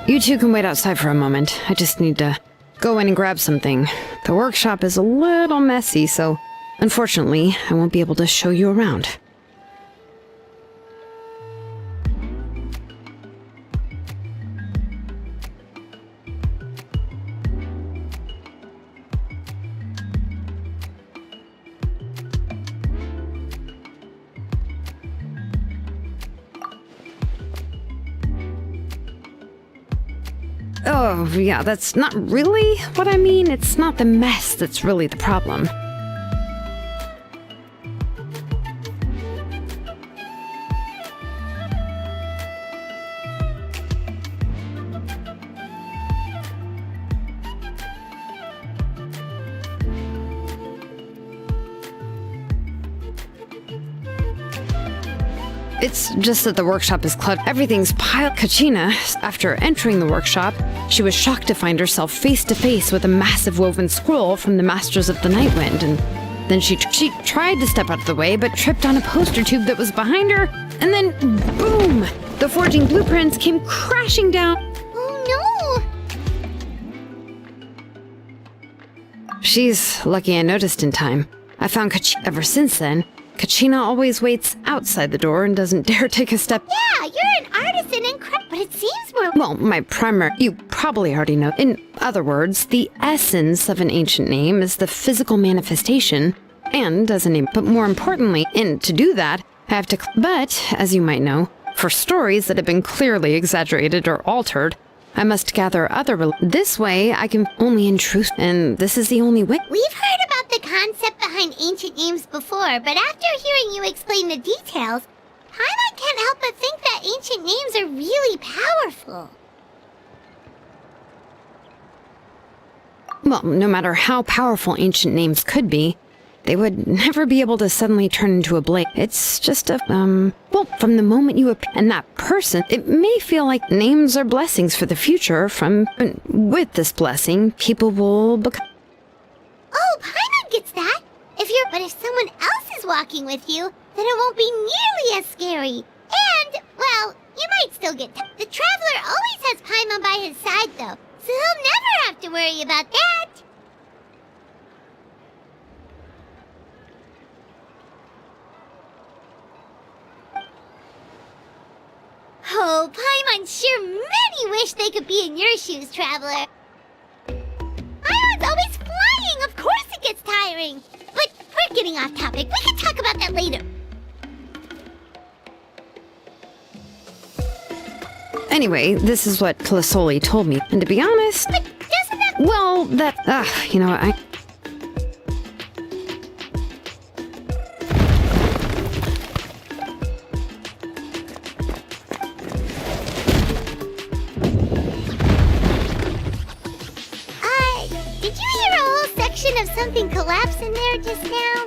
You two can wait outside for a moment. I just need to go in and grab something. The workshop is a little messy, so unfortunately, I won't be able to show you around. Oh, yeah, that's not really what I mean. It's not the mess that's really the problem. It's just that the workshop is cluttered. Everything's piled. Kachina, after entering the workshop, she was shocked to find herself face to face with a massive woven scroll from the Masters of the Nightwind, and then she tried to step out of the way, but tripped on a poster tube that was behind her, and then boom! The forging blueprints came crashing down. Oh no! She's lucky I noticed in time. I found Kachina ever since then. Kachina always waits outside the door and doesn't dare take a step. Yeah, you're an artisan and but it seems more... Well, my primary... You probably already know. In other words, the essence of an ancient name is the physical manifestation, and as a name. But more importantly, and to do that, I have to... But, as you might know, for stories that have been clearly exaggerated or altered, I must gather other... This way, I can only in truth, and this is the only way. We've heard about the concept behind ancient names before, but after hearing you explain the details, Paimon can't help but think that ancient names are really powerful. Well, no matter how powerful ancient names could be, they would never be able to suddenly turn into a blade. It's just a, well, from the moment you appear and that person, it may feel like names are blessings for the future with this blessing, people will become... Oh, Paimon gets that! But if someone else is walking with you, then it won't be nearly as scary. And, well, you might still get... The Traveler always has Paimon by his side, though, so he'll never have to worry about that. Oh, Paimon sure many wish they could be in your shoes, Traveler. Paimon's always flying, of course it gets tiring. But we're getting off topic. We can talk about that later. Anyway, this is what Plisoli told me, and to be honest... But doesn't that... Well, you know, did you hear a whole section of something collapse in there just now?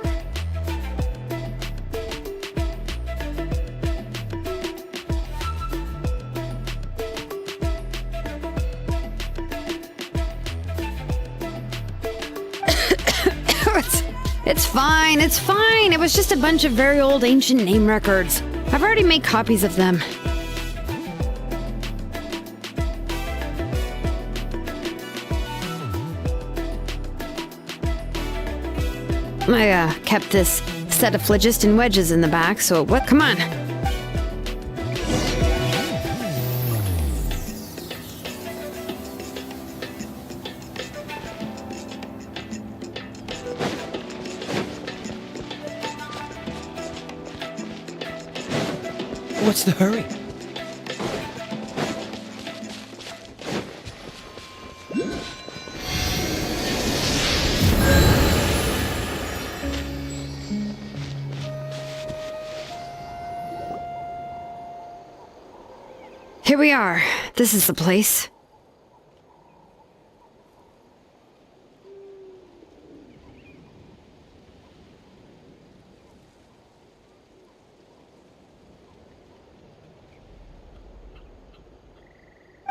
It's fine, it's fine. It was just a bunch of very old ancient name records. I've already made copies of them. I kept this set of phlogiston wedges in the back, so what? Come on. What's the hurry? Here we are. This is the place.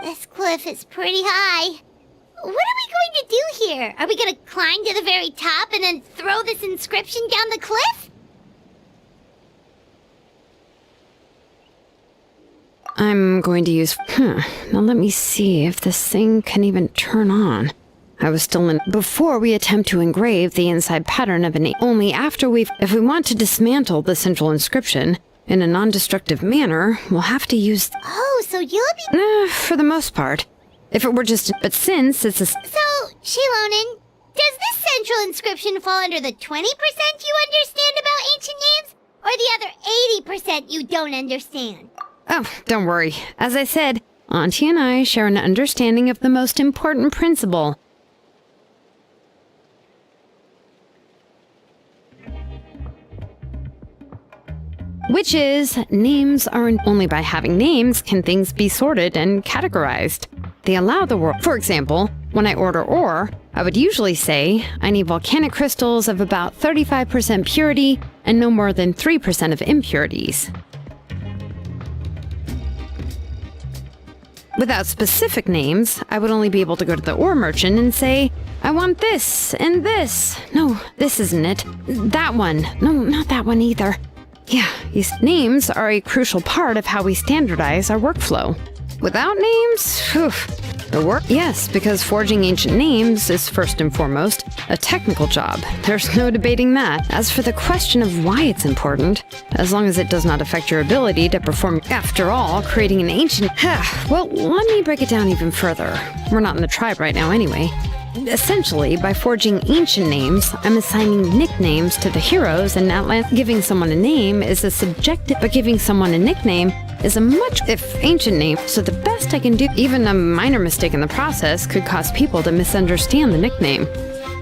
This cliff is pretty high. What are we going to do here? Are we going to climb to the very top and then throw this inscription down the cliff? I'm going to use... Now let me see if this thing can even turn on. I was still in... Before we attempt to engrave the inside pattern of an... Only after we've... If we want to dismantle the central inscription in a non-destructive manner, we'll have to use... Oh, so you'll be... For the most part. If it were just... But since it's a... So, Shilonen, does this central inscription fall under the 20% you understand about ancient names? Or the other 80% you don't understand? Oh, don't worry. As I said, Auntie and I share an understanding of the most important principle. Which is, names aren't... Only by having names can things be sorted and categorized. They allow the world... For example, when I order ore, I would usually say, I need volcanic crystals of about 35% purity and no more than 3% of impurities. Without specific names, I would only be able to go to the ore merchant and say, I want this and this. No, this isn't it. That one. No, not that one either. Yeah, these names are a crucial part of how we standardize our workflow. Without names, the work... Yes, because forging ancient names is first and foremost a technical job. There's no debating that. As for the question of why it's important, as long as it does not affect your ability to perform... After all, creating an ancient... Well, let me break it down even further. We're not in the tribe right now anyway. Essentially, by forging ancient names, I'm assigning nicknames to the heroes, and not giving someone a name is a subjective, but giving someone a nickname is a much, if ancient name. So the best I can do, even a minor mistake in the process, could cause people to misunderstand the nickname.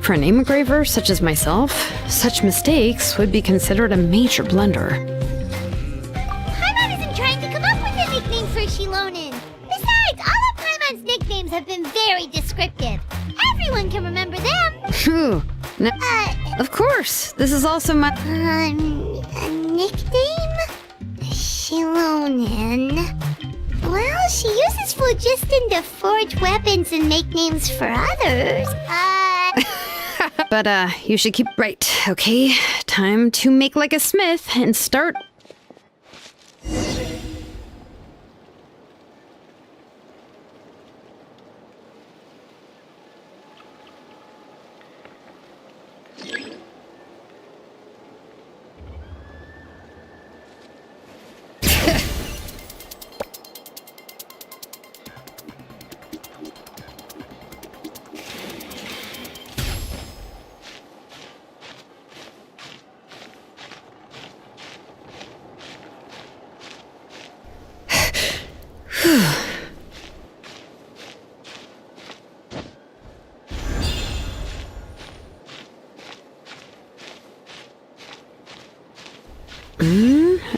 For a name engraver such as myself, such mistakes would be considered a major blunder. Paimon isn't trying to come up with a nickname for Shilonen. Besides, all of Paimon's nicknames have been very descriptive. Everyone can remember them. Phew. No, of course. This is also my... A nickname? Shilonen. Well, she uses phlogiston to forge weapons and make names for others. But, you should keep... Right, okay. Time to make like a smith and start...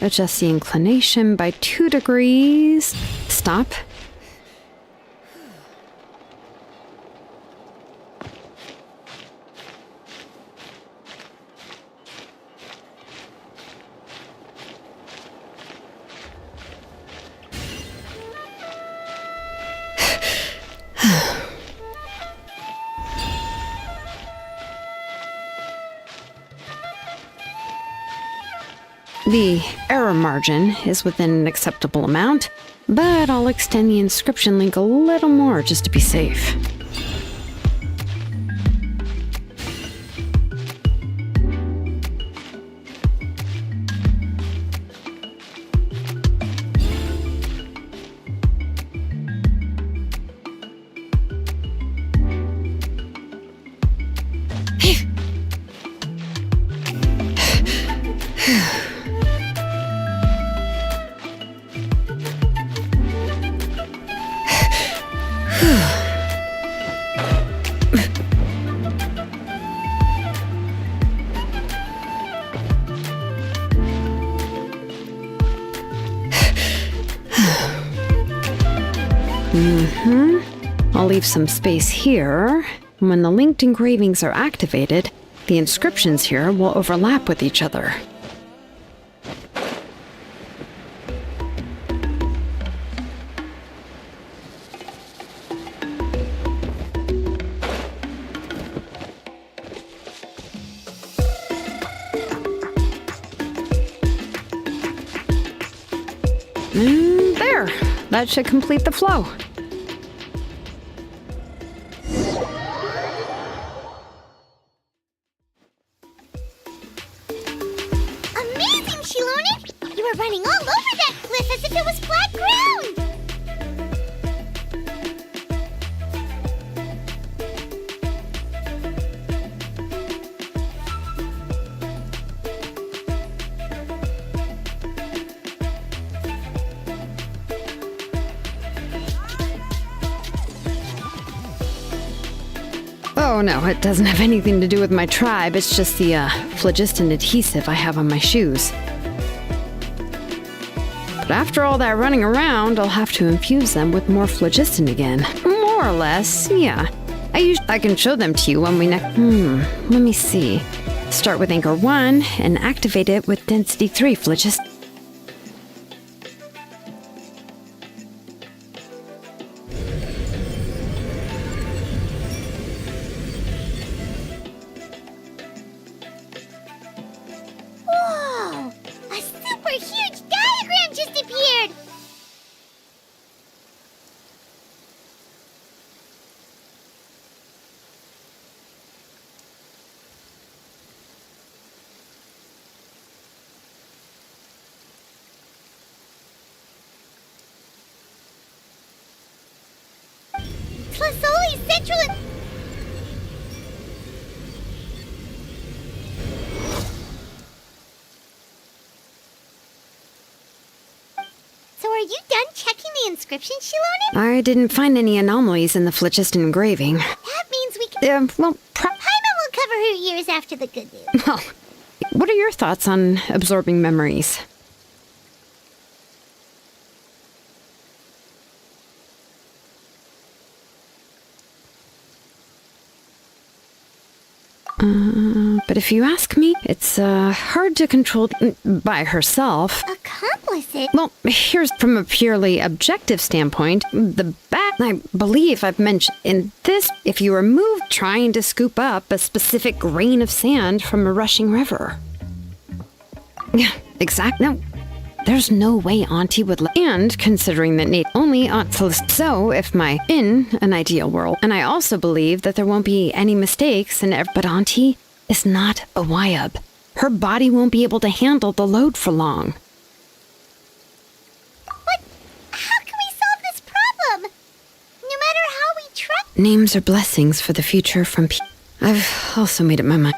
Adjust the inclination by 2 degrees. Stop. The error margin is within an acceptable amount, but I'll extend the inscription link a little more just to be safe. I'll leave some space here. When the linked engravings are activated, the inscriptions here will overlap with each other. There! That should complete the flow. Amazing, Shilonen! You were running all over that cliff as if it was flat ground! Oh no, it doesn't have anything to do with my tribe. It's just the phlogiston adhesive I have on my shoes. But after all that running around, I'll have to infuse them with more phlogiston again. More or less, yeah. I can show them to you when we next... let me see. Start with anchor 1 and activate it with density 3 phlogiston. Whoa! A super huge diagram just appeared! Tlasoli's central... So are you done checking the inscription, Shilonen? I didn't find any anomalies in the phlogiston engraving. That means we can... Well, Paimon will cover her ears after the good news. well, what are your thoughts on absorbing memories? But if you ask me, it's hard to control by herself. Accomplice it? Well, here's from a purely objective standpoint. The bat, I believe I've mentioned in this, if you remove trying to scoop up a specific grain of sand from a rushing river. Yeah, exactly. No, there's no way Auntie would let. And considering that Nate only so if my in an ideal world, and I also believe that there won't be any mistakes but Auntie is not a Wyab. Her body won't be able to handle the load for long. But how can we solve this problem? No matter how we try... Names are blessings for the future from I've also made up my mind.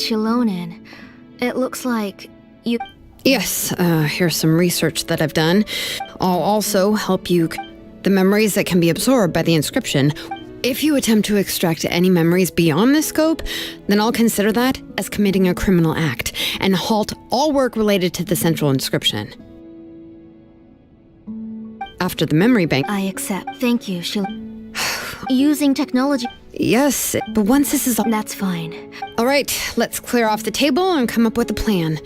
Shilonen. It looks like you... Yes, here's some research that I've done. I'll also help you the memories that can be absorbed by the inscription. If you attempt to extract any memories beyond this scope, then I'll consider that as committing a criminal act and halt all work related to the central inscription. After the memory bank... I accept. Thank you, Using technology... Yes, but once this is all... That's fine. All right, let's clear off the table and come up with a plan.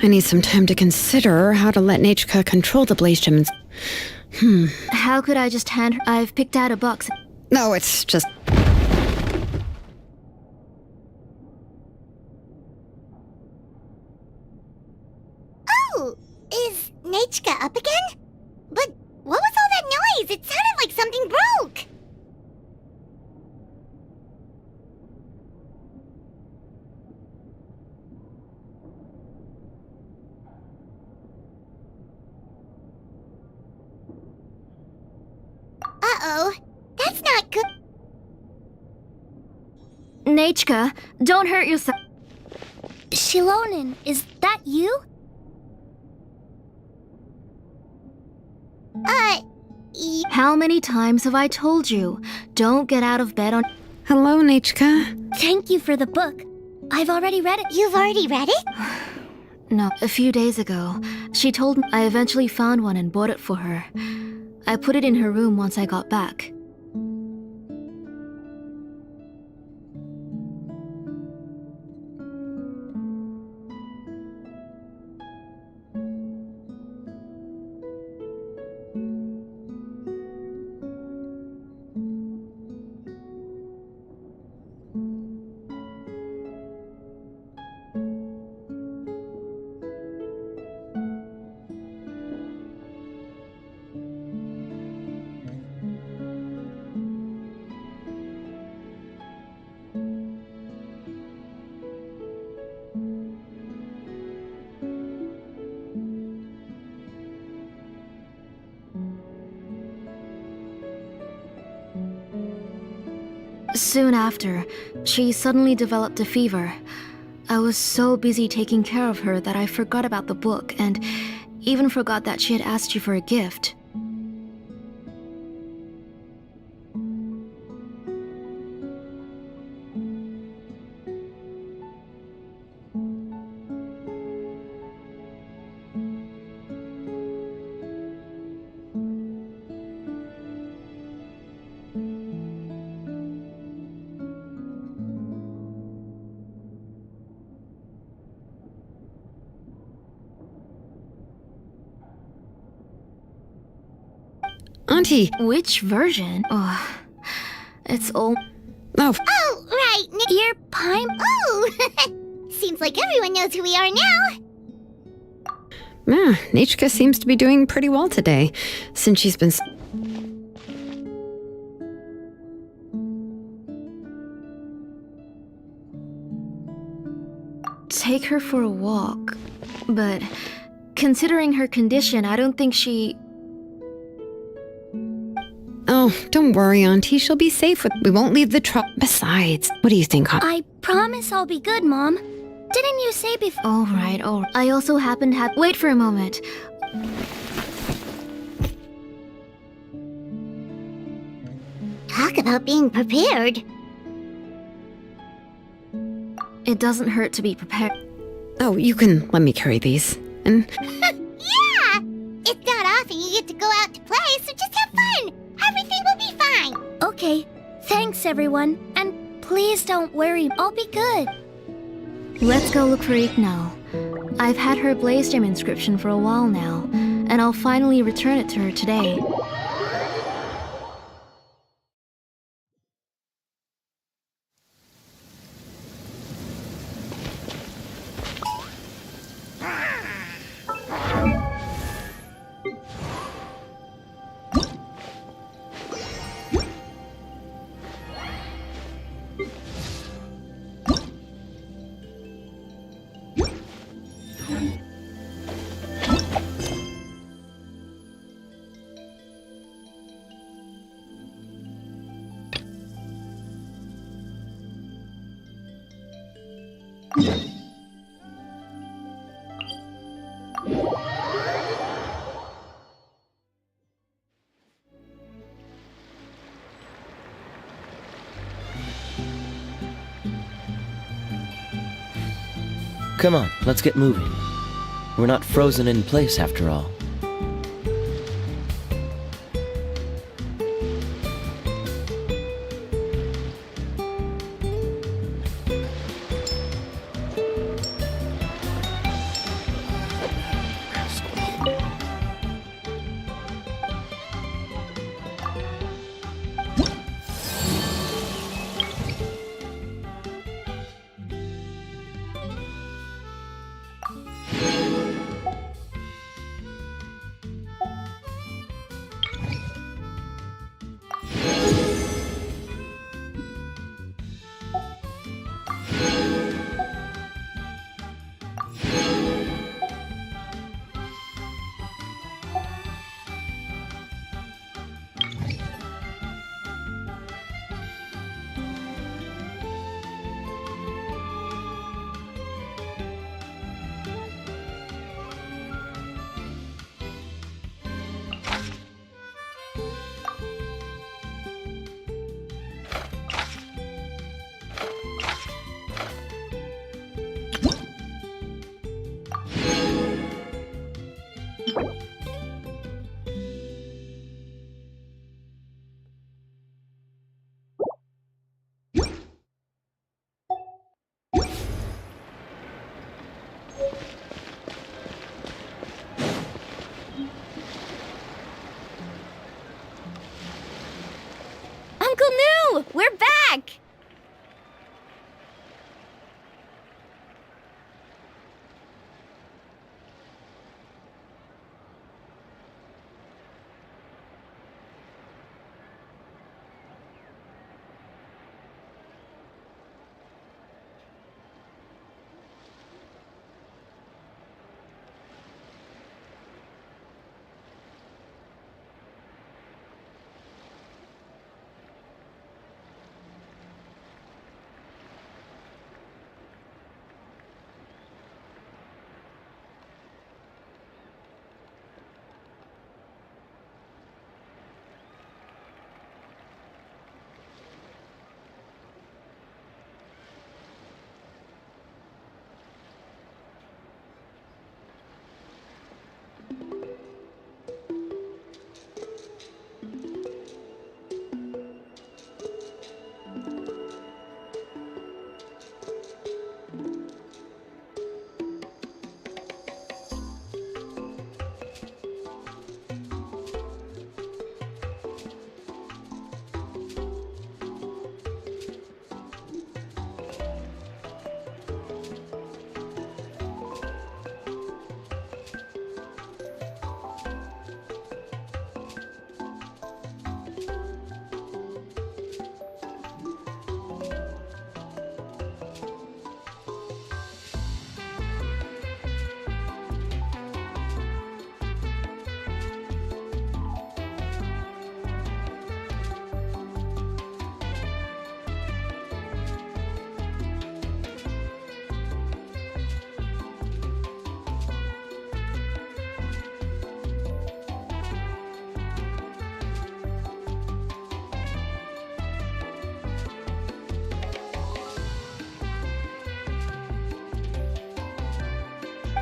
I need some time to consider how to let Nachika control the blaze gem. How could I just hand her... I've picked out a box. No, it's just... Oh, is Nachika up again? But what was all that noise? It sounded like something broke. Uh-oh, that's not good. Nachika, don't hurt yourself. Shilonen, is that you? How many times have I told you? Don't get out of bed on... Hello, Nachika. Thank you for the book. I've already read it. You've already read it? No, a few days ago. She told me I eventually found one and bought it for her. I put it in her room once I got back. Soon after, she suddenly developed a fever. I was so busy taking care of her that I forgot about the book and even forgot that she had asked you for a gift. Auntie! Which version? Oh, it's old. Oh, Oh, right. You're Paim. Oh! Seems like everyone knows who we are now. yeah, Nachika seems to be doing pretty well today, since she's been... Take her for a walk. But considering her condition, I don't think she... Oh, don't worry, Auntie. She'll be safe. We won't leave the truck. Besides, what do you think, I promise I'll be good, Mom. Didn't you say before? All right. I also happen to have... Wait for a moment. Talk about being prepared. It doesn't hurt to be prepared. Oh, you can let me carry these. And Yeah! It's not often you get to go out to play, so just have fun. Everything will be fine. Okay. Thanks, everyone. And please don't worry. I'll be good. Let's go look for Iknal. I've had her blaze gem inscription for a while now, and I'll finally return it to her today. Come on, let's get moving. We're not frozen in place after all. Uncle New! We're back!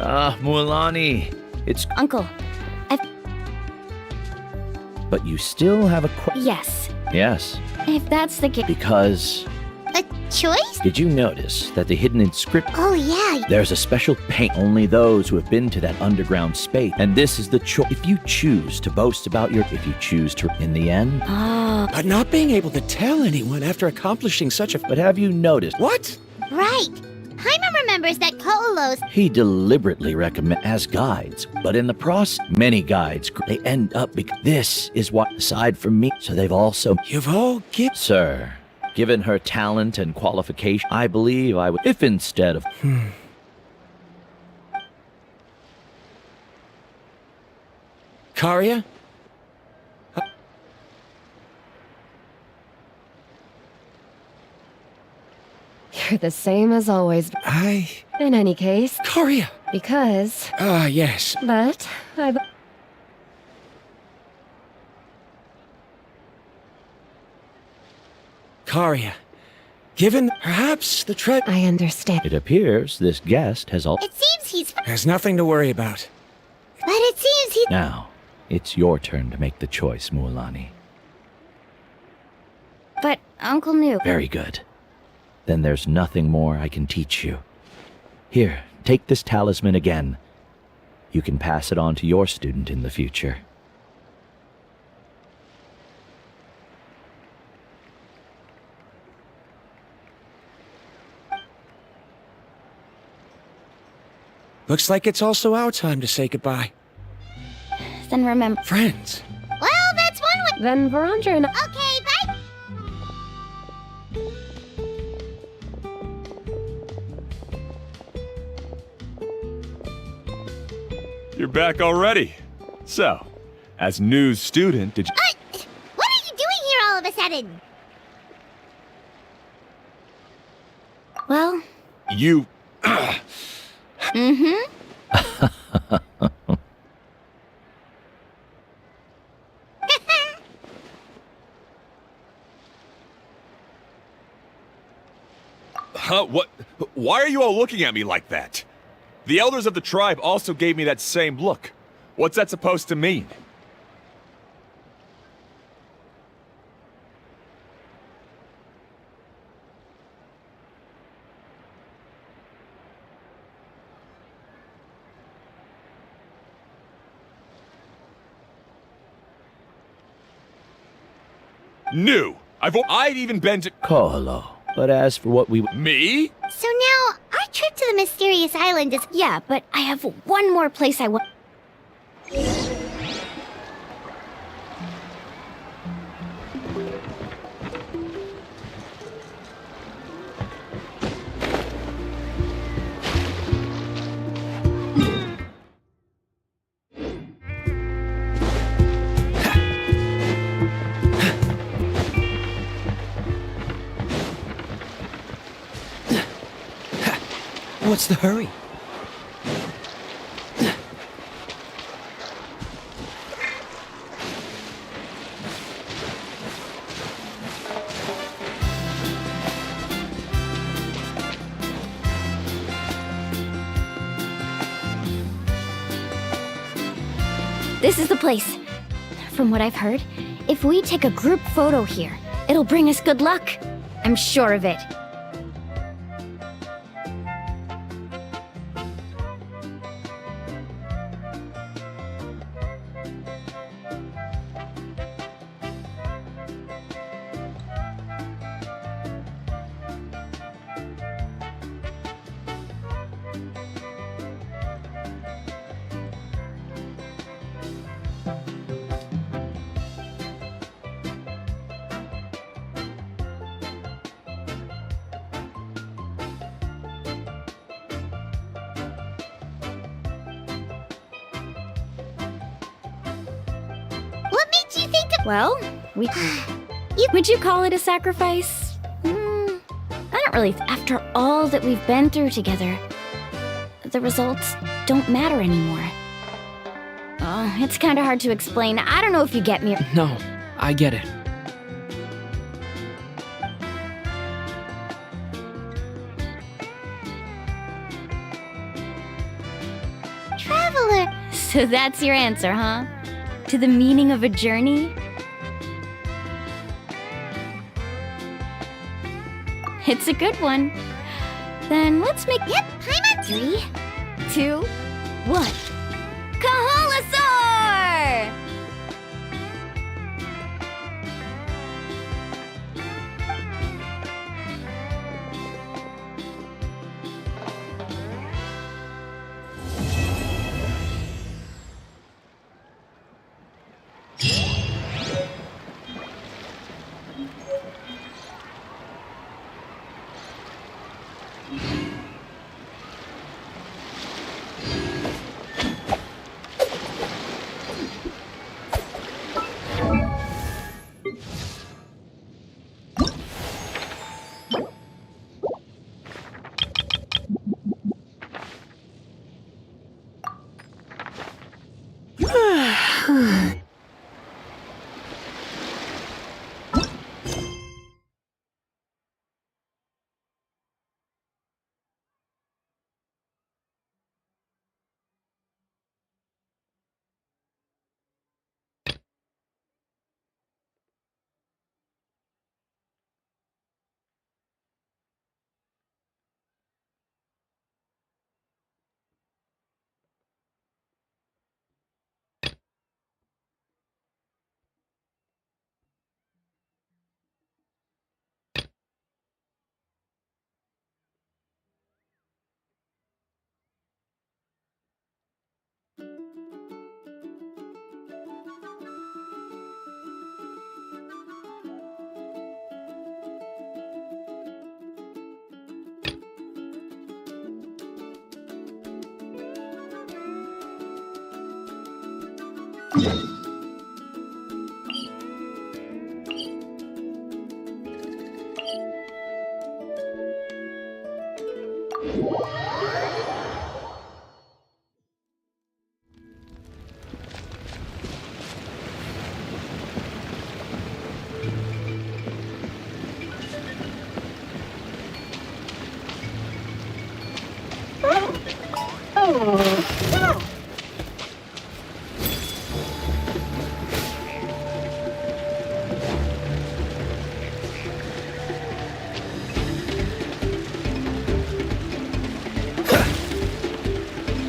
Ah, Mualani, it's... Uncle, But you still have a yes. Yes, If that's the case. because... A choice? Did you notice that the hidden inscription... Oh, yeah. There's a special paint only those who have been to that underground space. And this is the choice. If you choose to boast about your... If you choose to... In the end... Oh, But not being able to tell anyone after accomplishing such a... But have you noticed... What? right. Paimon remembers that Ko'olos. He deliberately recommend as guides, but in the process, many guides, they end up this is what, aside from me, so they've also... You've all given... Sir, given her talent and qualification, I believe I would... If instead of... Karia? You're the same as always. I... In any case, Karia! Because... Ah, yes. But I... Karia, given perhaps the I understand. It appears this guest has all. It seems he's... has nothing to worry about. But it seems he... Now, it's your turn to make the choice, Mualani. But Uncle knew. Very good. Then there's nothing more I can teach you. Here, take this talisman again. You can pass it on to your student in the future. Looks like it's also our time to say goodbye. Then remember... Friends. Well, that's one way... Then Verandra and... Okay, bye! You're back already. So, as new student, did you... What are you doing here all of a sudden? Well... You... Mm-hmm. Huh? What? Why are you all looking at me like that? The elders of the tribe also gave me that same look. What's that supposed to mean? New. I'd even been to... Koholo. But as for what we... Me? So now, our trip to the mysterious island is... Yeah, but I have one more place I want... What's the hurry? This is the place. From what I've heard, if we take a group photo here, it'll bring us good luck. I'm sure of it. What made you think of... Well, would you call it a sacrifice? I don't really. After all that we've been through together, the results don't matter anymore. Oh, it's kind of hard to explain. I don't know if you get me. No, I get it. Traveler! So that's your answer, huh? To the meaning of a journey? It's a good one. Then let's make... Yep, I'm on 3, 2, 1. Kahalasaur!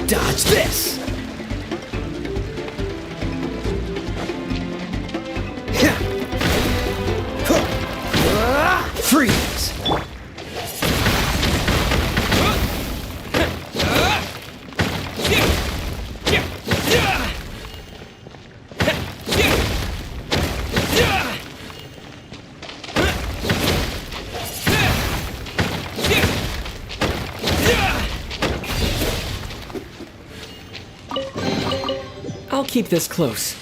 Dodge this! Freeze! I'll keep this close.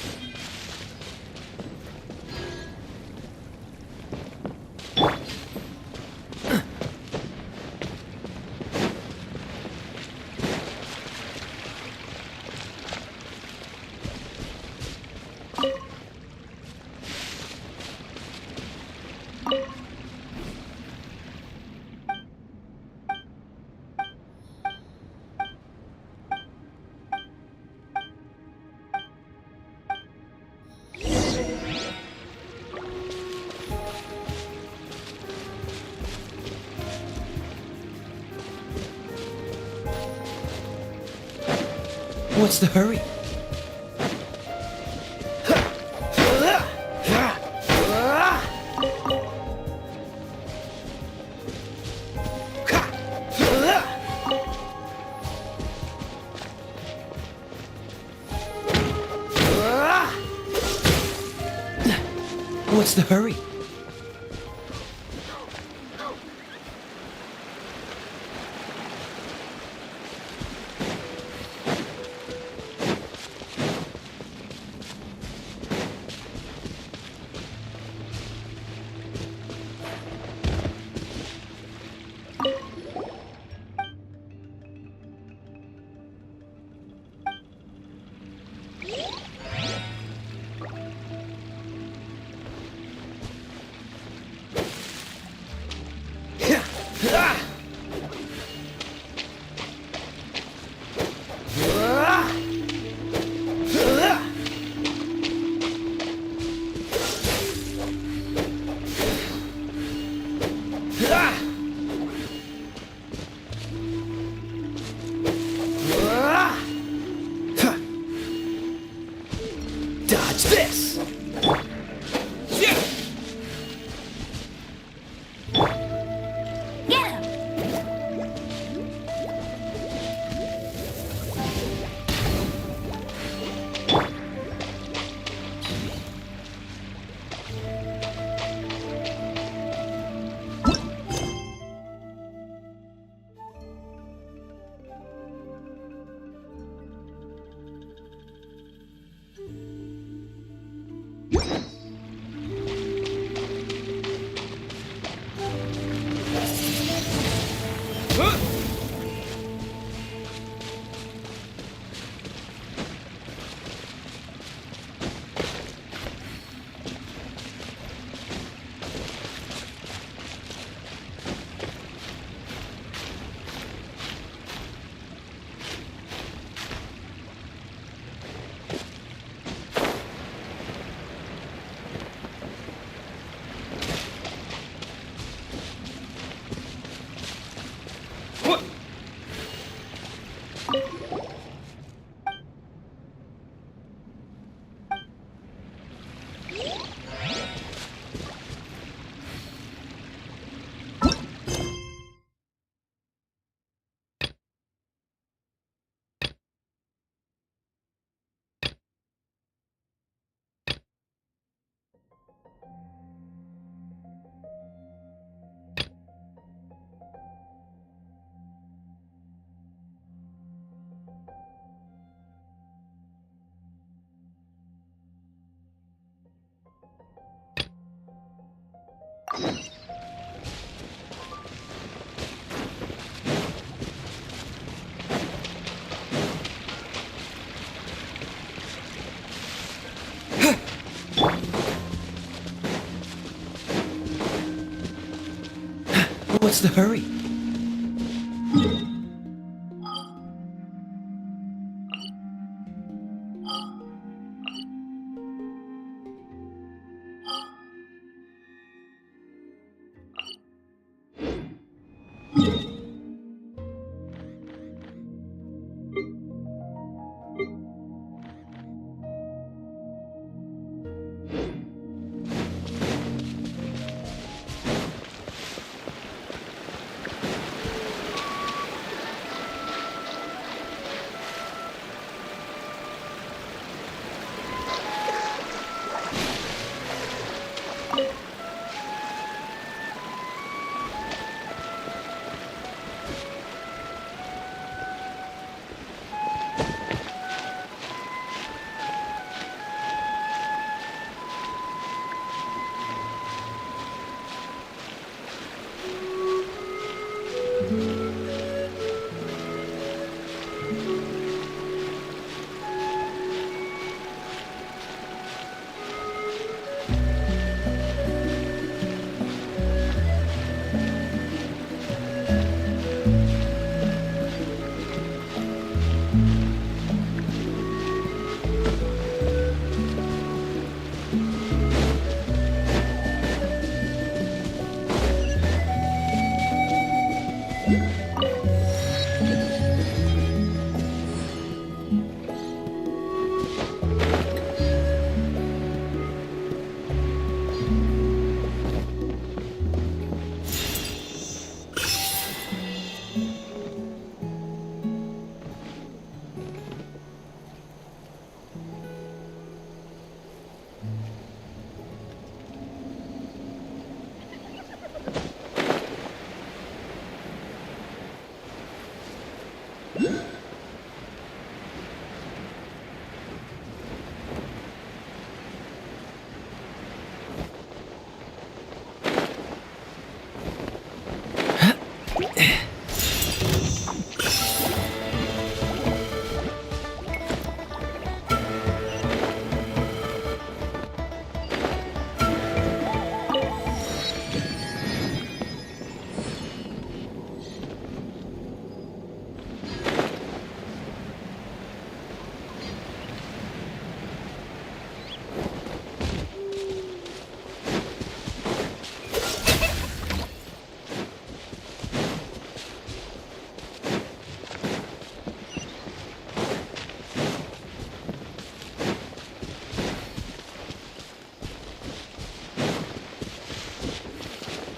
What's the hurry? What's the hurry? Dodge this! What's the hurry?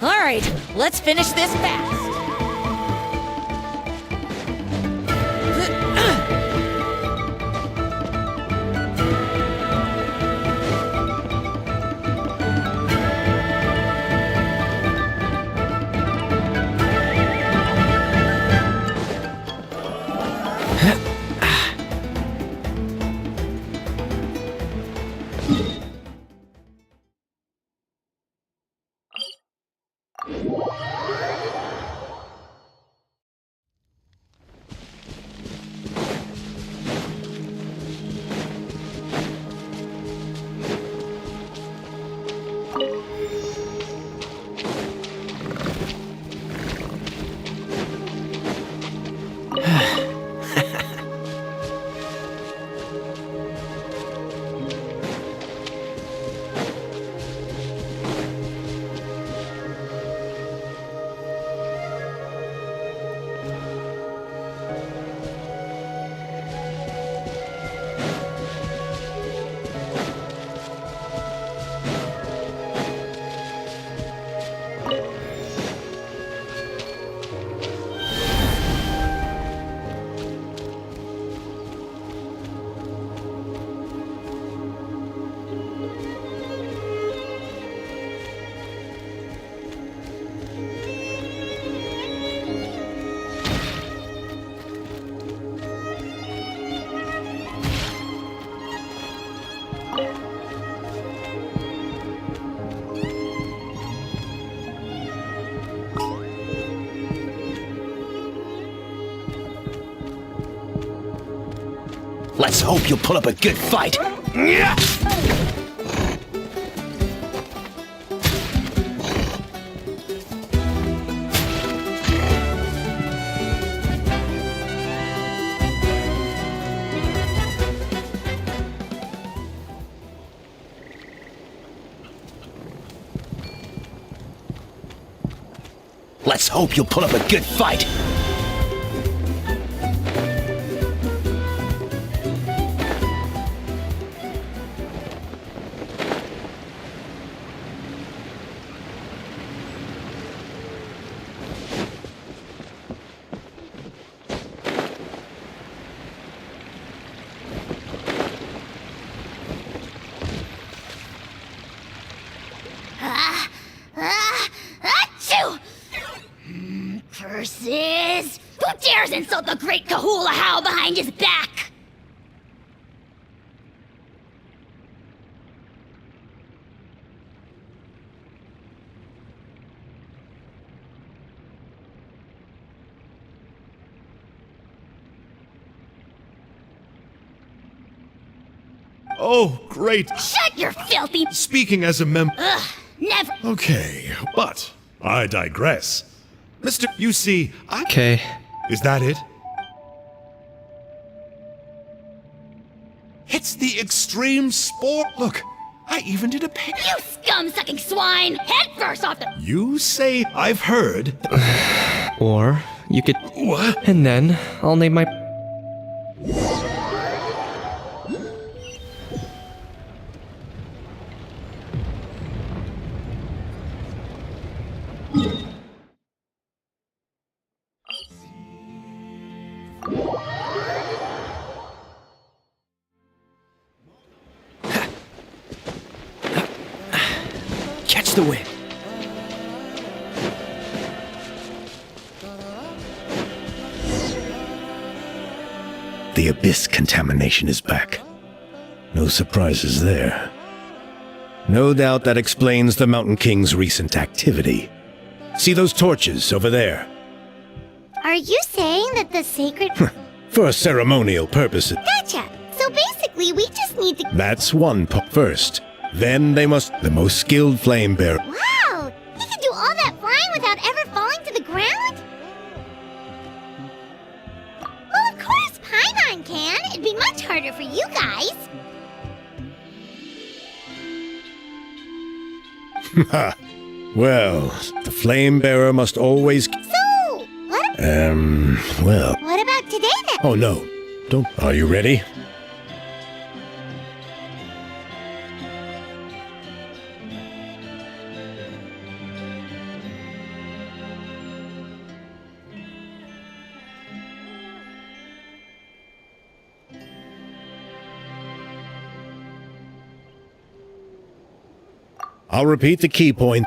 All right, let's finish this fast. Let's hope you'll put up a good fight. Let's hope you'll put up a good fight. Achoo! Curses! Who dares insult the great Kahula How behind his back? Oh, great. Shut your filthy... Speaking as a Ugh, never... Okay, but I digress. Mr. You see, Okay. Is that it? It's the extreme sport. Look, I even did a You scum-sucking swine! Head first off the... You say I've heard. Or you could. What? And then I'll name my. Catch the wind. The abyss contamination is back. No surprises there. No doubt that explains the Mountain King's recent activity. See those torches over there? Are you saying that the sacred... For ceremonial purposes. Gotcha! So basically, we just need to... That's one first. Then they must... The most skilled flame bearer. Wow! He can do all that flying without ever falling to the ground? Well, of course Paimon can. It'd be much harder for you guys. Ha! Well, the flame bearer must always... So, what... well... What about today, then? Oh, no. Don't... Are you ready? I'll repeat the key point.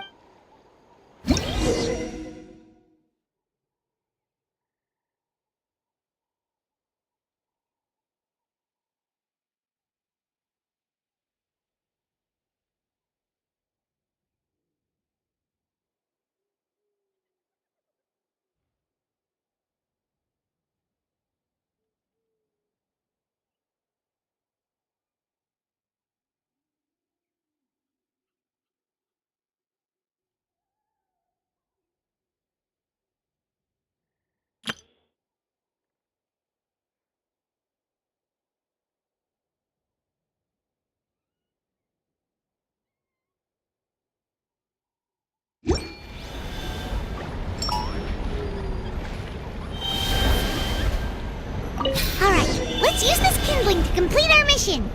Alright, let's use this kindling to complete our mission.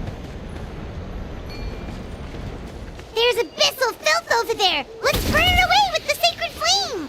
There's abyssal filth over there. Let's burn it away with the sacred flame.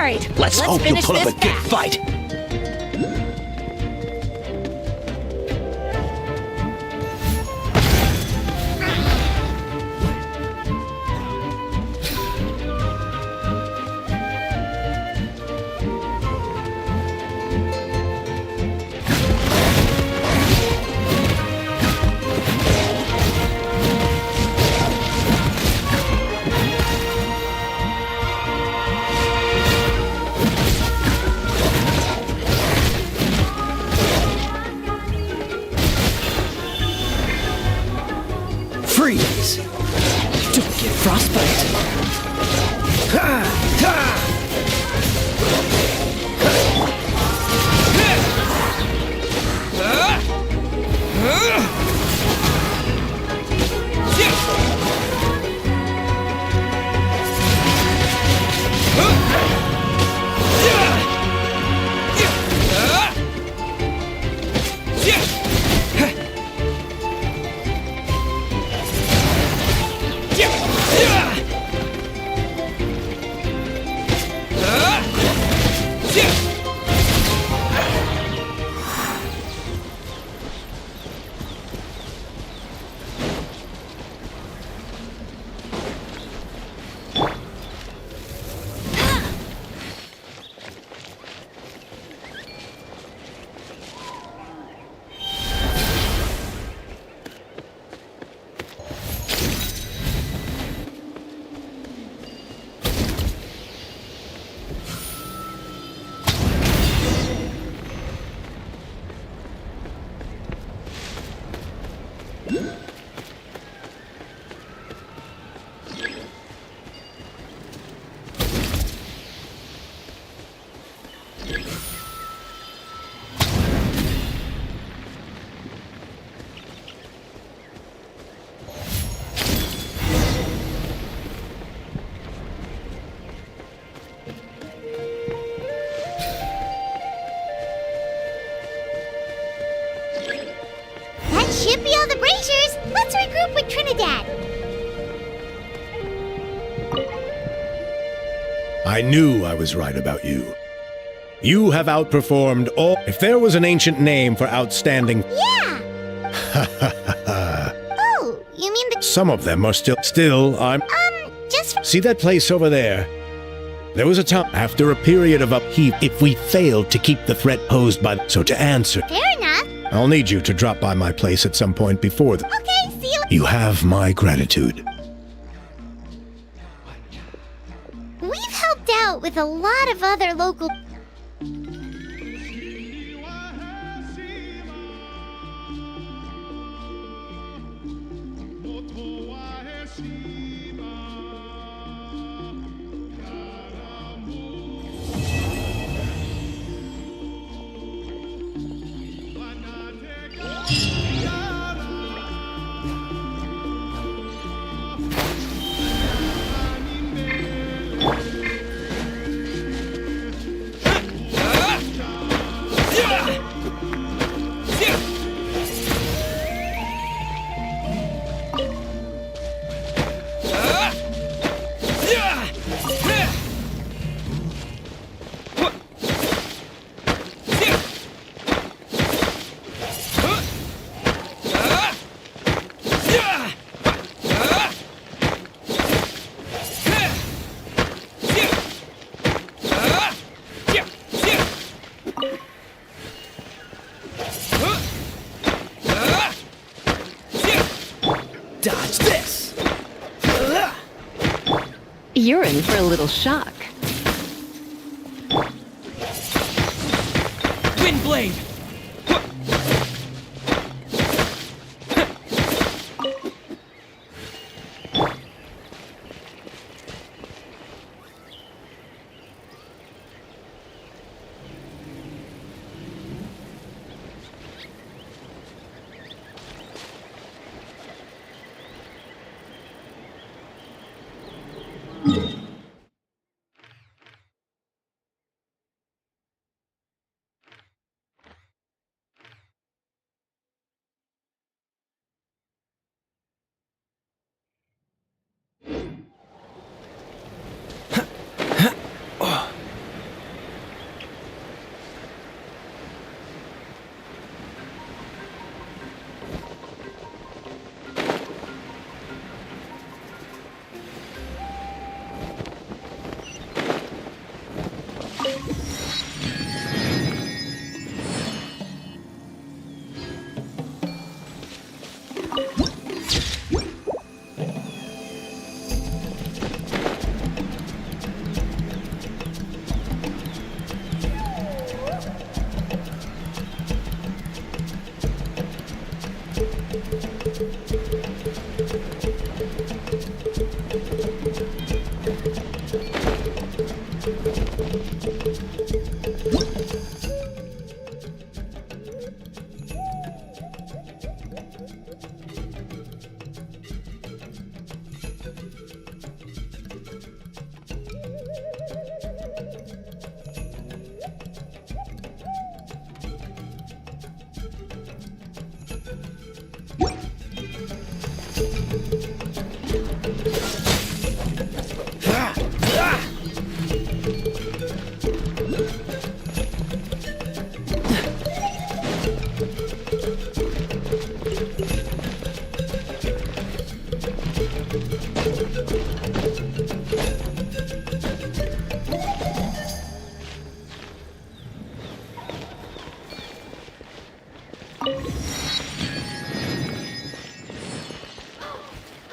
right, Let's hope you finish put up this a good back. fight. Freeze! Don't get frostbite! Ha! Ha! That should be all the braziers. Let's regroup with Trinidad. I knew I was right about you. You have outperformed all. If there was an ancient name for outstanding, Yeah. Oh, you mean the... some of them are still, I'm. just... See that place over there? There was a time after a period of upheaval, if we failed to keep the threat posed by. So to answer, Fair enough. I'll need you to drop by my place at some point before the. Okay, see you... You have my gratitude. We've helped out with a lot of other local... Dodge this! You're in for a little shock. Windblade!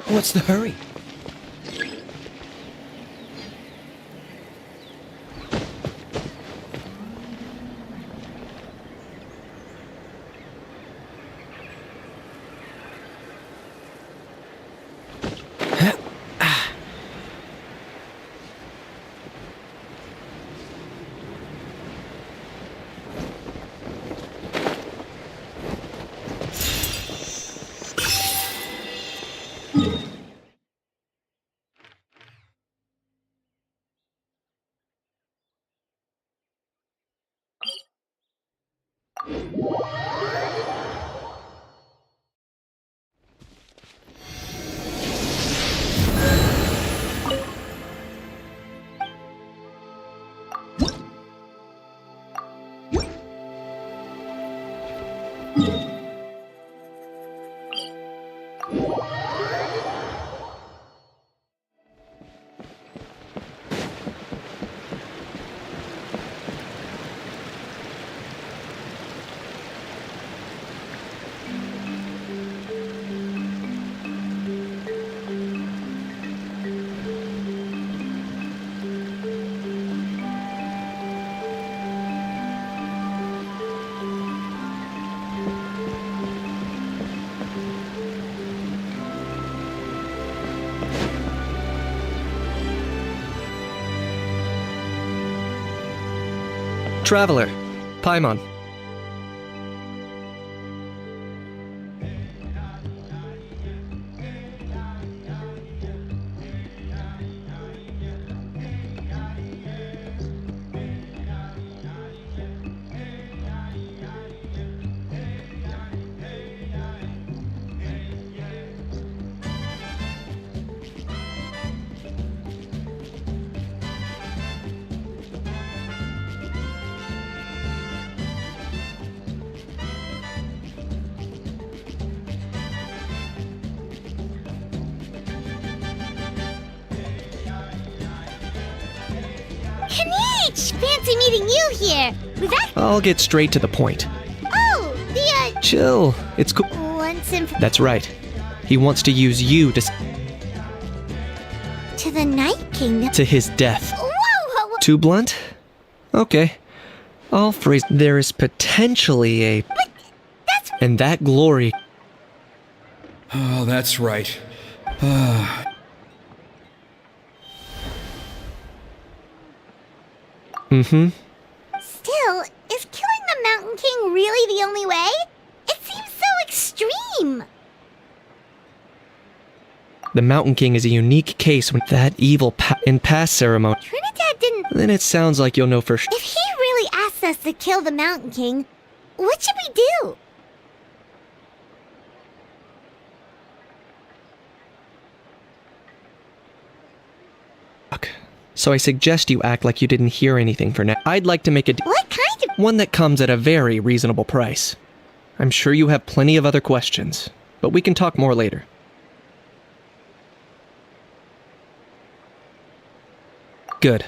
What's the hurry? Traveler, Paimon. Fancy meeting you here. Was that? I'll get straight to the point. Oh, the Chill. It's cool. Once and That's right. He wants to use you to the Night King. to his death. Whoa! Too blunt? Okay. I'll phrase there is potentially a But that's and that glory. Oh, that's right. Mm-hmm. Still, is killing the Mountain King really the only way? It seems so extreme. The Mountain King is a unique case with that evil in past ceremony. Trinidad didn't. Then it sounds like you'll know for sure. If he really asks us to kill the Mountain King, what should we do? So I suggest you act like you didn't hear anything for now. I'd like to make a What kind of? one that comes at a very reasonable price. I'm sure you have plenty of other questions, but we can talk more later. Good.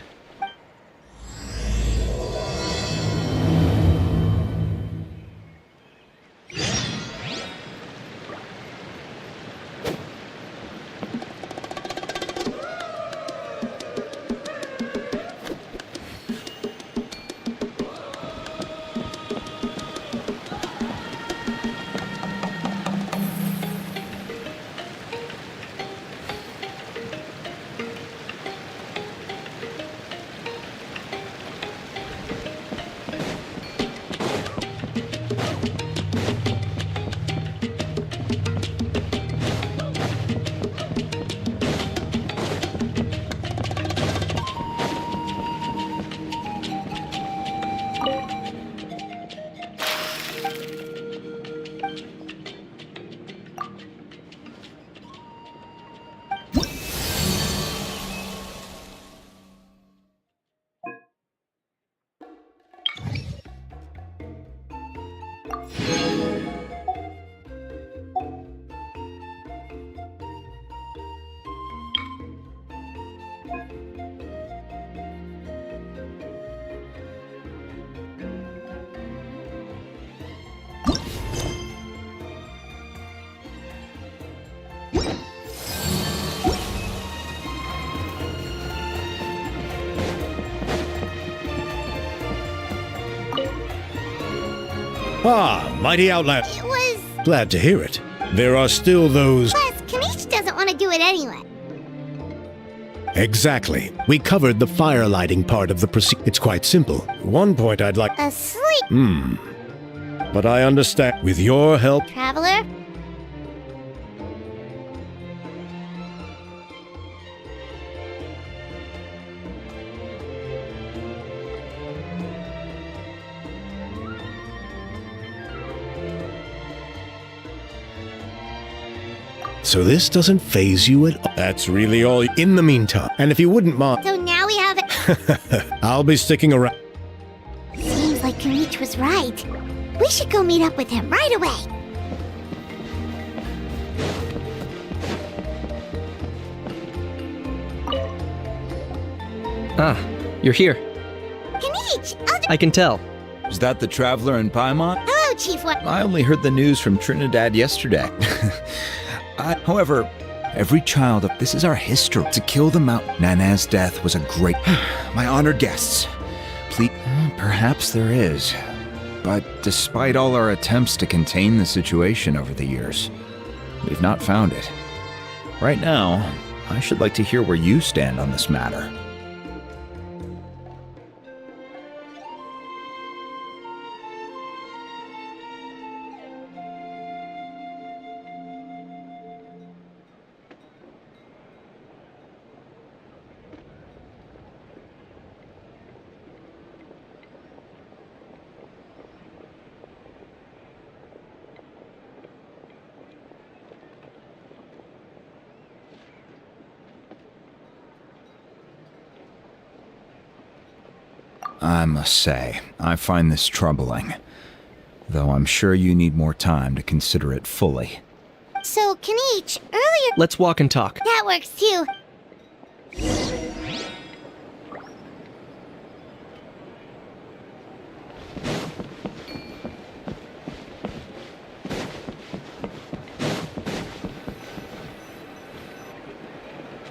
Ah, mighty outland. It was... Glad to hear it. There are still those... Plus, Kanish doesn't want to do it anyway. Exactly. We covered the fire lighting part of the It's quite simple. At one point I'd like... Asleep. But I understand. With your help... Traveler? So this doesn't phase you at all. That's really all. In the meantime, and if you wouldn't mind... So now we have it. I'll be sticking around. Seems like Kanish was right. We should go meet up with him right away. Ah, you're here. Kanish! I can tell. Is that the Traveler in Paimon? Hello, Chief. What? I only heard the news from Trinidad yesterday. However, every child of this is our history. To kill the mountain. Nana's death was a great... My honored guests, please... Perhaps there is. But despite all our attempts to contain the situation over the years, we've not found it. Right now, I should like to hear where you stand on this matter. I must say, I find this troubling. Though I'm sure you need more time to consider it fully. So, Kanish, earlier... Let's walk and talk. That works too.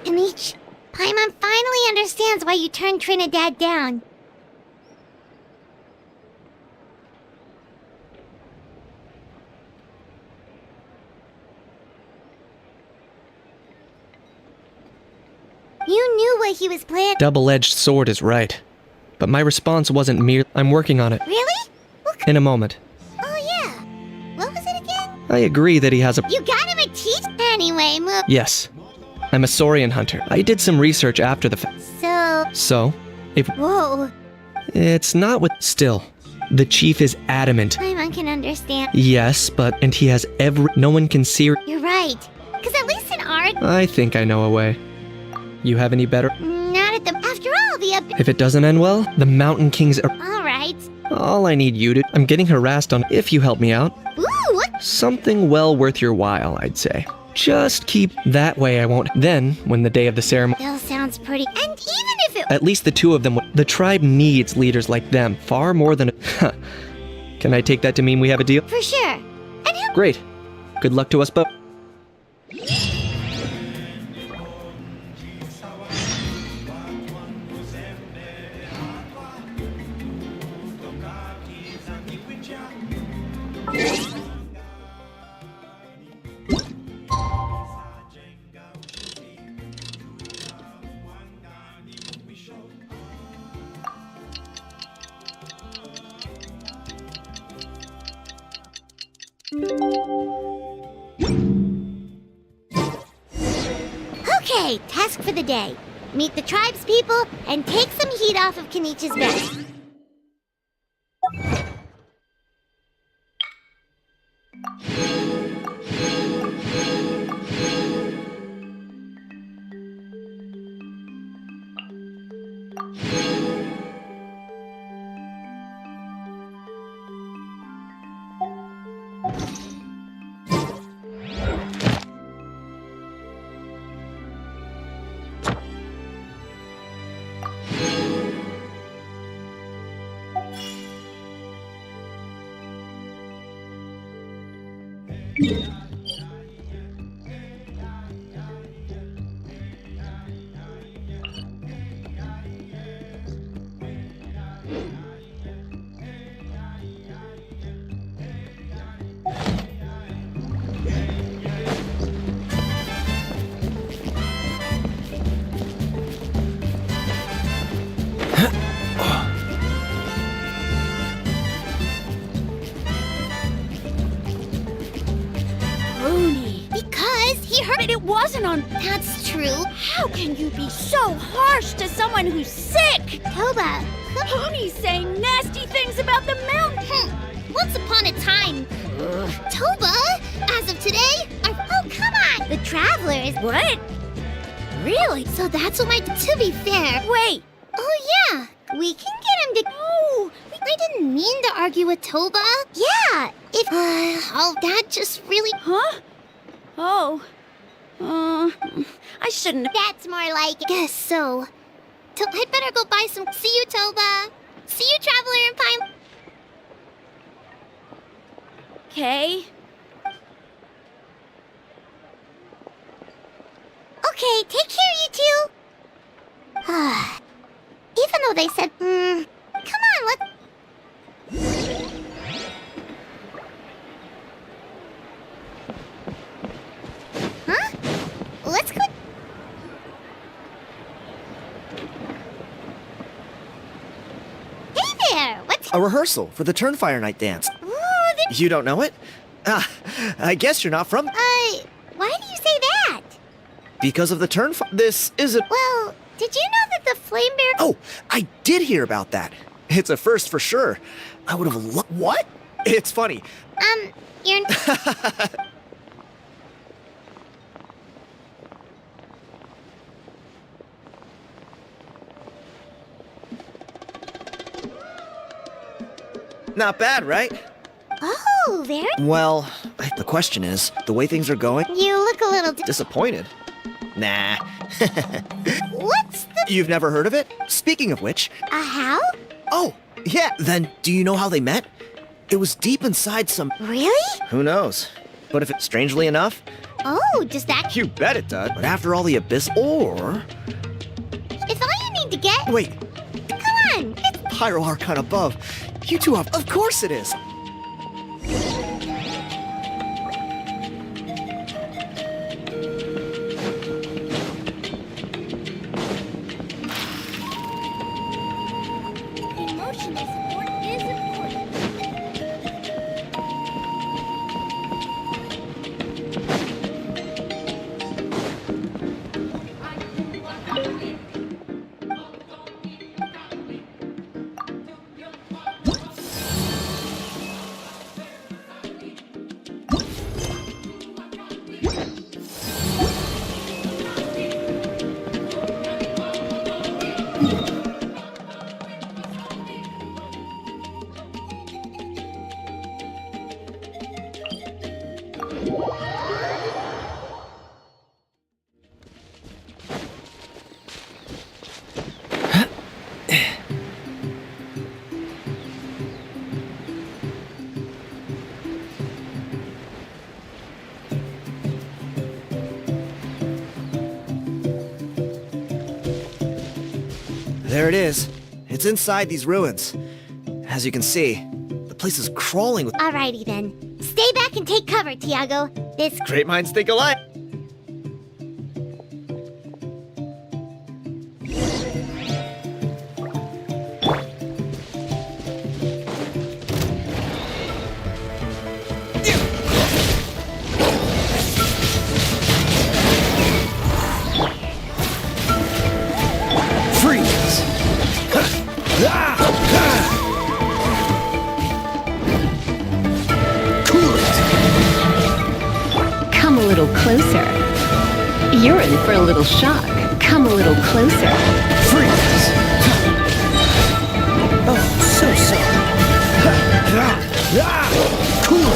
Kanish, Paimon finally understands why you turned Trinidad down. You knew what he was planning. Double-edged sword is right. But my response wasn't mere... I'm working on it. Really? In a moment. Oh, yeah. What was it again? I agree that he has a... You got him a teach anyway, move. Yes. I'm a Saurian hunter. I did some research after the fact. So, if... Whoa. It's not with... Still, the chief is adamant. Paimon can understand. Yes, but... And he has every... No one can see... You're right. Because at least in art... I think I know a way. You have any better? Not at the... After all, the... If it doesn't end well, the Mountain Kings are... Alright. All I need you to... I'm getting harassed on... If you help me out. Ooh, what? Something well worth your while, I'd say. Just keep... That way I won't... Then, when the day of the ceremony... Still sounds pretty... And even if it... At least the two of them... The tribe needs leaders like them far more than... Can I take that to mean we have a deal? For sure. And who... Great. Good luck to us both. Okay, task for the day. Meet the tribe's people and take some heat off of Kanish's back. But it wasn't on... That's true. How can you be so harsh to someone who's sick? Toba. Pony's saying nasty things about the mountain. Once upon a time. Toba, as of today, oh, come on. The Travelers. What? Really? So that's what to be fair. Wait. Oh, yeah. We can get him to... Oh, I didn't mean to argue with Toba. Yeah, if... oh, that just really... Huh? Oh. I shouldn't have... That's more like it. Guess so. I'd better go buy some... See you, Toba. See you, Traveler and Pine... Okay. Okay, take care, you two. Even though they said, come on, let's... Huh? Let's go... Hey there, what's... A rehearsal for the Turnfire Night dance. Ooh, You don't know it? I guess you're not from... why do you say that? Because of the Turnfire... This isn't... Well, did you know that the Flame Bear... Oh, I did hear about that. It's a first for sure. I would have loved... What? It's funny. You're... Not bad, right? Oh, very... Well, the question is, the way things are going... You look a little... Disappointed? Nah. What's the... You've never heard of it? Speaking of which... how? Oh, yeah. Then, do you know how they met? It was deep inside some... Really? Who knows? But if it's strangely enough... Oh, does that... You bet it does. But after all the abyss... Or... If all you need to get... Wait. Come on, it's... Pyro Archon above. You two have... Of course it is! Emotional support is important. There it is. It's inside these ruins. As you can see, the place is crawling with... Alrighty then. Stay back and take cover, Tiago. This... Great minds think alike. Come a little closer. You're in for a little shock. Come a little closer. Freeze! Oh, so sorry. Cool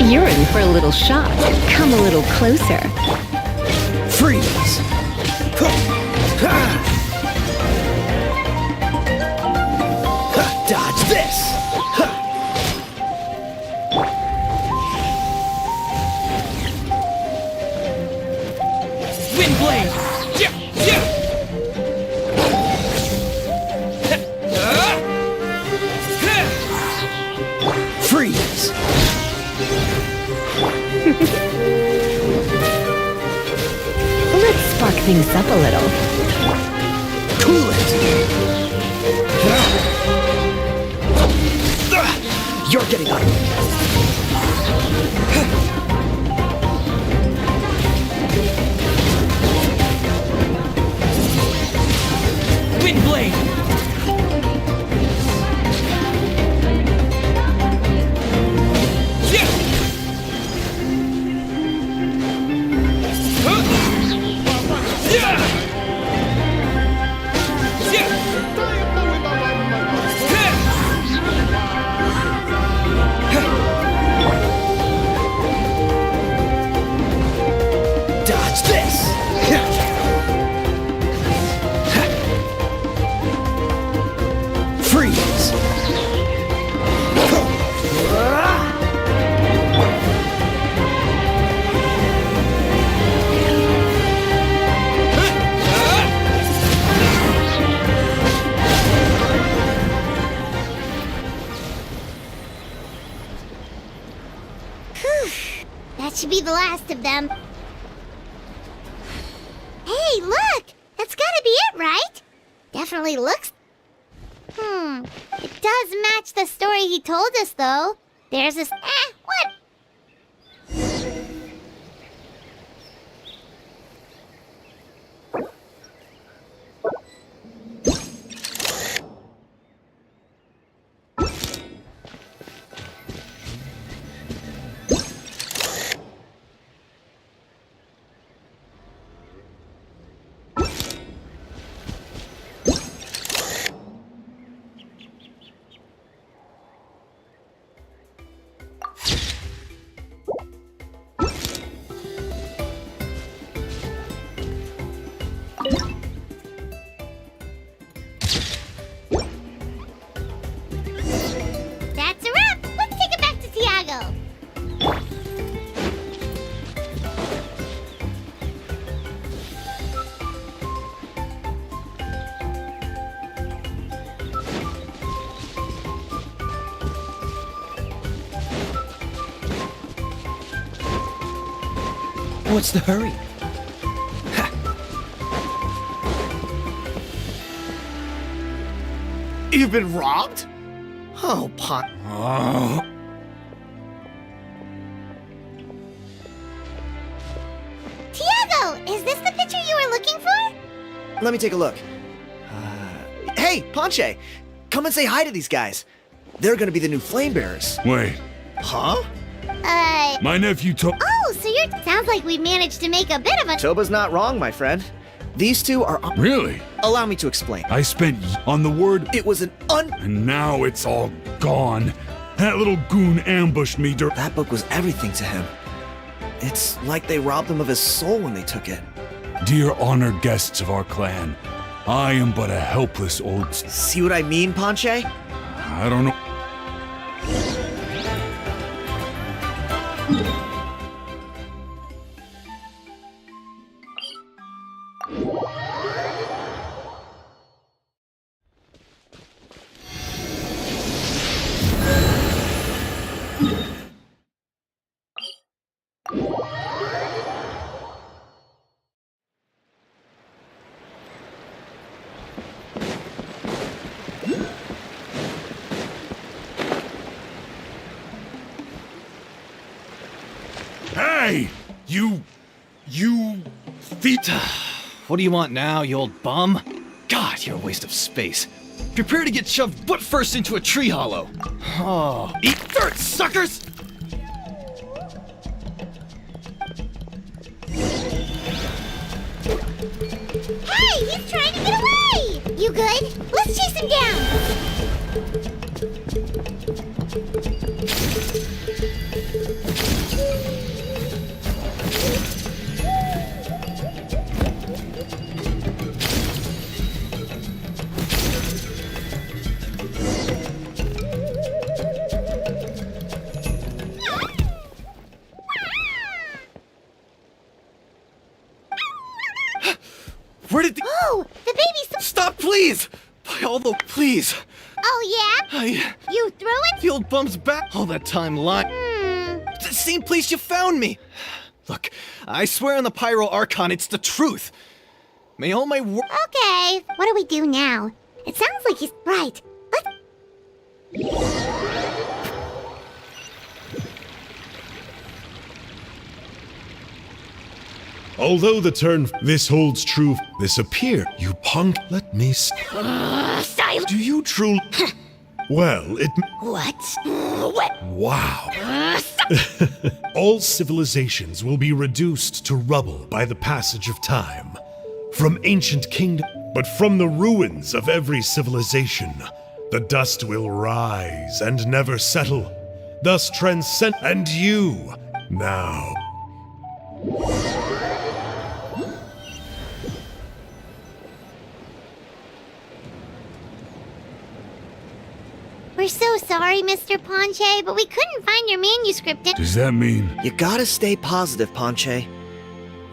You're in for a little shock. Come a little closer. Freeze! Dodge this! Wind blade! things up a little. Cool it! You're getting up! Windblade! Dodge this! Freeze! That should be the last of them. Hey, look! That's gotta be it, right? Definitely looks... It does match the story he told us, though. There's this... what? That's a wrap! Let's take it back to Tiago! What's the hurry? You've been robbed? Oh, Pot. Tiago! Is this the picture you were looking for? Let me take a look. Hey, Ponche! Come and say hi to these guys. They're gonna be the new flame bearers. Wait, Huh? my nephew Oh, so you're... Sounds like we managed to make a bit of a... Toba's not wrong, my friend. These two are... Really? Allow me to explain. I spent on the word, It was an and now it's all gone. That little goon ambushed me That book was everything to him. It's like they robbed him of his soul when they took it. Dear honored guests of our clan, I am but a helpless old... See what I mean, Ponche? I don't know. Hey! You feet. What do you want now, you old bum? God, you're a waste of space. Prepare to get shoved butt first into a tree hollow. Oh, eat dirt, suckers! Hey, he's trying to get away! You good? Let's chase him down! Where did the... Oh, the baby's... Stop, please! By all the... Please! Oh, yeah? You threw it? The old bum's back all that time lying. The same place you found me! Look, I swear on the Pyro Archon it's the truth. May all my work. Okay, what do we do now? It sounds like he's right. Although the term "this holds true" disappear, you punk. Let me. Silence. Do you truly? Well, it. What? What? Wow. All civilizations will be reduced to rubble by the passage of time. From ancient kingdom, but from the ruins of every civilization, the dust will rise and never settle, thus transcend. And you, now. We're so sorry, Mr. Ponche, but we couldn't find your manuscript. Does that mean You gotta stay positive, Ponche.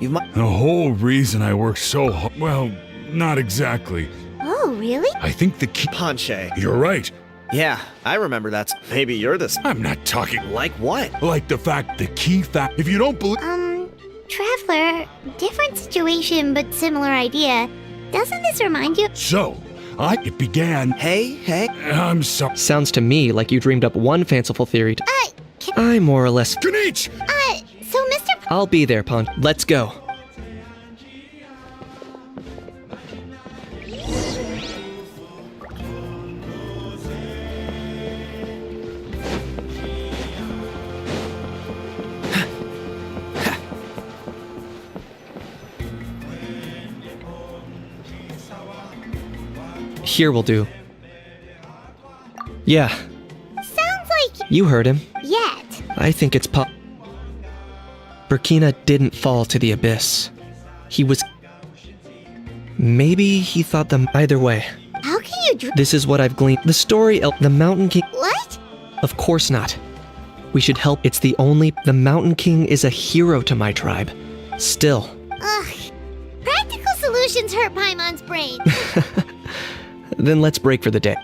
You might. the whole reason I worked so hard? Well, not exactly. Oh, really? I think the key. Ponche. You're right. Yeah, I remember that. Maybe you're this. I'm not talking Like what? like the fact, the key fact. If you don't believe. Traveler, different situation but similar idea. Doesn't this remind you? So, it began. Hey. I'm sorry. Sounds to me like you dreamed up one fanciful theory. I more or less. Kanichi! So Mr. I'll be there, Pon. Let's go. Here will do. Yeah, Sounds like you heard him. yet. I think it's Burkina didn't fall to the abyss. He was... Maybe he thought them either way. How can you This is what I've gleaned. The story of the Mountain King... What? Of course not. We should help. It's the only... The Mountain King is a hero to my tribe. Still. Ugh. Practical solutions hurt Paimon's brain. Then let's break for the day.